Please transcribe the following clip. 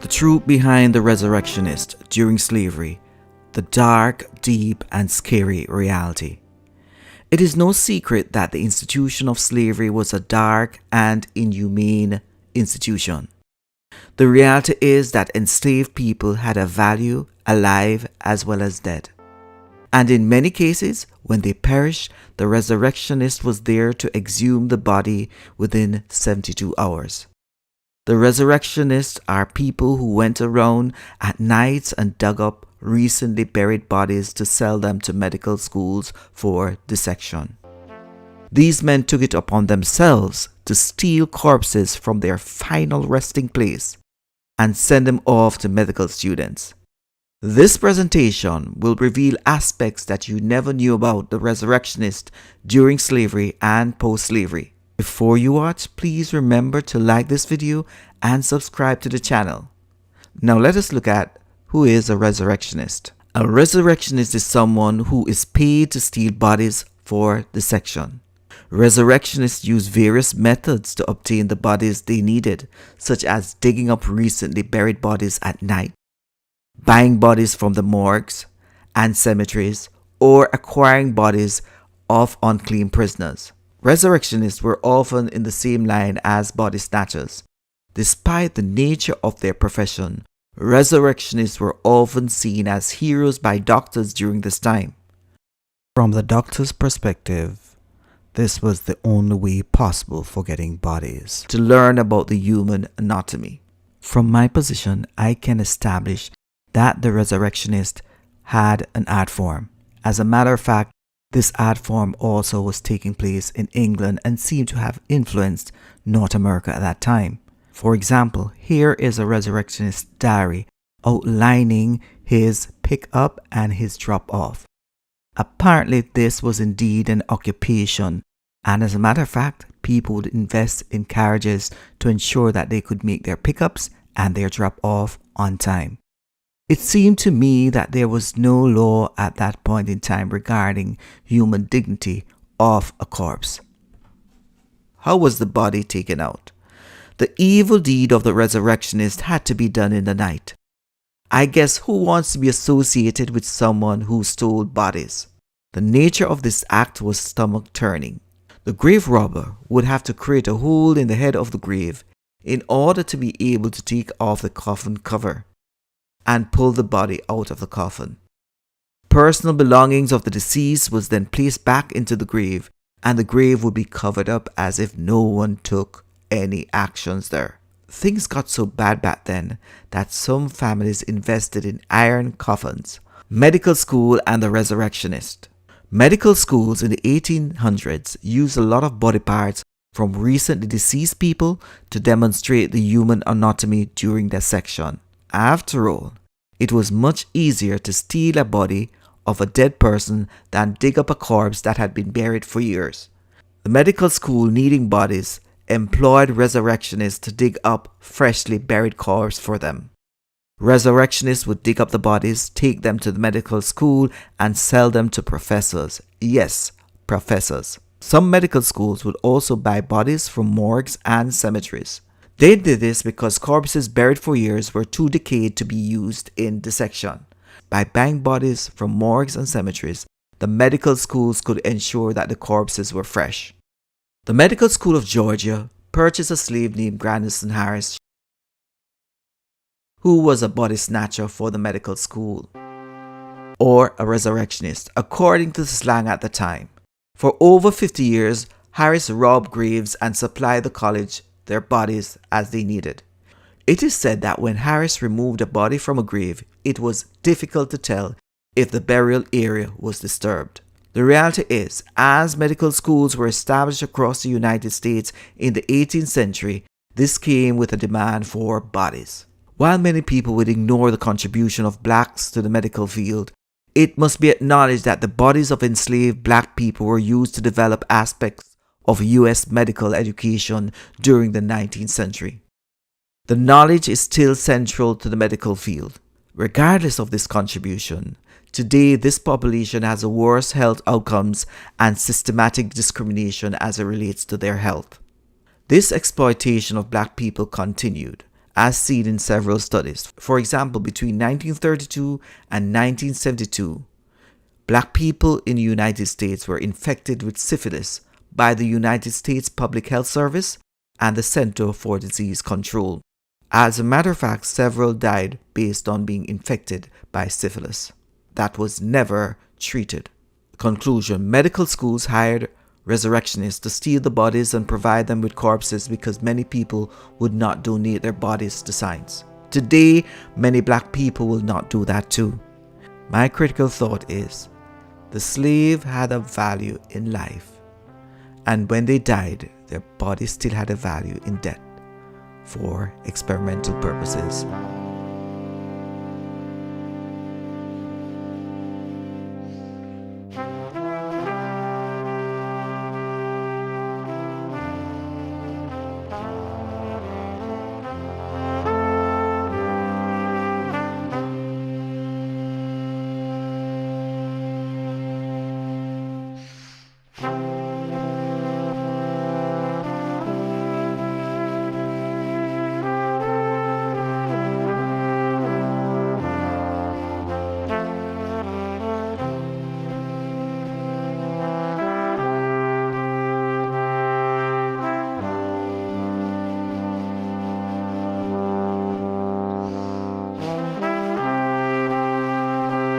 The truth behind the resurrectionist during slavery, the dark, deep, and scary reality. It is no secret that the institution of slavery was a dark and inhumane institution. The reality is that enslaved people had a value alive as well as dead. And in many cases, when they perished, the resurrectionist was there to exhume the body within 72 hours. The resurrectionists are people who went around at nights and dug up recently buried bodies to sell them to medical schools for dissection. These men took it upon themselves to steal corpses from their final resting place and send them off to medical students. This presentation will reveal aspects that you never knew about the resurrectionist during slavery and post-slavery. Before you watch, please remember to like this video and subscribe to the channel. Now let us look at who is a resurrectionist. A resurrectionist is someone who is paid to steal bodies for dissection. Resurrectionists use various methods to obtain the bodies they needed, such as digging up recently buried bodies at night, buying bodies from the morgues and cemeteries, or acquiring bodies of unclean prisoners. Resurrectionists were often in the same line as body snatchers. Despite the nature of their profession, resurrectionists were often seen as heroes by doctors during this time. From the doctor's perspective, this was the only way possible for getting bodies to learn about the human anatomy. From my position, I can establish that the resurrectionist had an art form. As a matter of fact, this art form also was taking place in England and seemed to have influenced North America at that time. For example, here is a resurrectionist diary outlining his pick up and his drop off. Apparently this was indeed an occupation, and as a matter of fact, people would invest in carriages to ensure that they could make their pickups and their drop off on time. It seemed to me that there was no law at that point in time regarding human dignity of a corpse. How was the body taken out? The evil deed of the resurrectionist had to be done in the night. I guess who wants to be associated with someone who stole bodies? The nature of this act was stomach-turning. The grave robber would have to create a hole in the head of the grave in order to be able to take off the coffin cover and pull the body out of the coffin. Personal belongings of the deceased was then placed back into the grave, and the grave would be covered up as if no one took any actions there. Things got so bad back then that some families invested in iron coffins. Medical school and the resurrectionist. Medical schools in the 1800s used a lot of body parts from recently deceased people to demonstrate the human anatomy during dissection. After all, it was much easier to steal a body of a dead person than dig up a corpse that had been buried for years. The medical school, needing bodies, employed resurrectionists to dig up freshly buried corpses for them. Resurrectionists would dig up the bodies, take them to the medical school, and sell them to professors. Yes, professors. Some medical schools would also buy bodies from morgues and cemeteries. They did this because corpses buried for years were too decayed to be used in dissection. By buying bodies from morgues and cemeteries, the medical schools could ensure that the corpses were fresh. The Medical School of Georgia purchased a slave named Grandison Harris, who was a body snatcher for the medical school, or a resurrectionist, according to the slang at the time. For over 50 years, Harris robbed graves and supplied the college their bodies as they needed. It is said that when Harris removed a body from a grave, it was difficult to tell if the burial area was disturbed. The reality is, as medical schools were established across the United States in the 18th century, this came with a demand for bodies. While many people would ignore the contribution of blacks to the medical field, it must be acknowledged that the bodies of enslaved black people were used to develop aspects of U.S. medical education during the 19th century. The knowledge is still central to the medical field. Regardless of this contribution, today this population has worse health outcomes and systematic discrimination as it relates to their health. This exploitation of black people continued, as seen in several studies. For example, between 1932 and 1972, black people in the United States were infected with syphilis by the United States Public Health Service and the Center for Disease Control. As a matter of fact, several died based on being infected by syphilis. That was never treated. Conclusion: medical schools hired resurrectionists to steal the bodies and provide them with corpses because many people would not donate their bodies to science. Today, many black people will not do that too. My critical thought is, the slave had a value in life, and when they died, their bodies still had a value in death for experimental purposes.